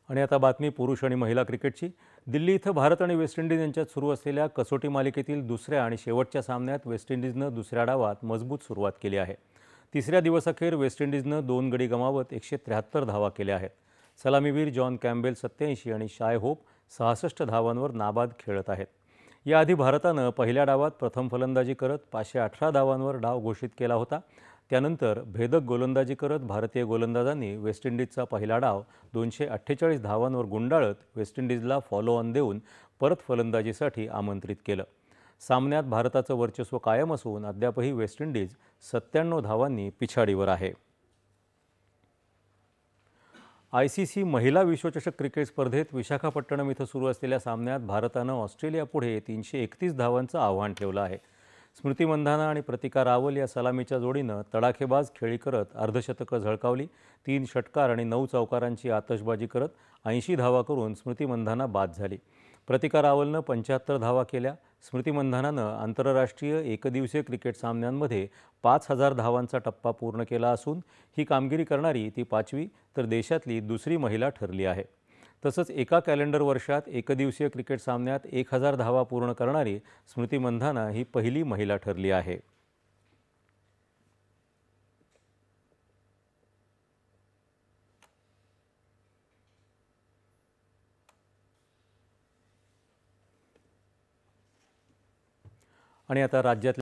आणि आता बातमी पुरुष आणि महिला क्रिकेटची। दिल्ली इथं भारत आणि वेस्ट इंडिज यांच्यात सुरू असलेल्या कसोटी मालिकेतील दुसऱ्या आणि शेवटच्या सामन्यात वेस्ट इंडिजनं दुसऱ्या डावात मजबूत सुरुवात केली आहे। तिसऱ्या दिवसाअखेर वेस्ट इंडिजनं 2 गडी गमावत 173 धावा केल्या आहेत। सलामीवीर जॉन कॅम्बेल 87 आणि शाय होप 66 धावांवर नाबाद खेळत आहेत। याआधी भारतानं पहिल्या डावात प्रथम फलंदाजी करत 518 धावांवर डाव घोषित केला होता। त्यानंतर भेदक गोलंदाजी करत भारतीय गोलंदाजांनी वेस्ट इंडिजचा पहिला डाव 248 धावांवर गुंडाळत वेस्ट इंडिजला फॉलो ऑन देऊन परत फलंदाजीसाठी आमंत्रित केलं। सामन्यात भारताचं वर्चस्व कायम असून अद्यापही वेस्ट इंडिज 97 धावांनी पिछाडीवर आहे। ICC महिला विश्वचषक क्रिकेट स्पर्धेत विशाखापट्टणम इथं सुरू असलेल्या सामन्यात भारतानं ऑस्ट्रेलियापुढे 331 धावांचं आव्हान ठेवलं आहे। स्मृती मंधाना आणि प्रतिका रावल या सलामीच्या जोडीनं तडाखेबाज खेळी करत अर्धशतकं झळकावली। 3 षटकार आणि 9 चौकारांची आतषबाजी करत 80 धावा करून स्मृती मंधाना बाद झाली। प्रतिका रावलनं 75 धावा केल्या। स्मृती मंधानानं आंतरराष्ट्रीय एकदिवसीय क्रिकेट सामन्यांमध्ये 5000 धावांचा टप्पा पूर्ण केला असून ही कामगिरी करणारी ती 5वी तर देशातली दुसरी महिला ठरली आहे। तसंच एका कॅलेंडर वर्षात एकदिवसीय क्रिकेट सामन्यात 1000 धावा पूर्ण करणारी स्मृती मंधाना ही पहिली महिला ठरली आहे। आणि आता राज्यात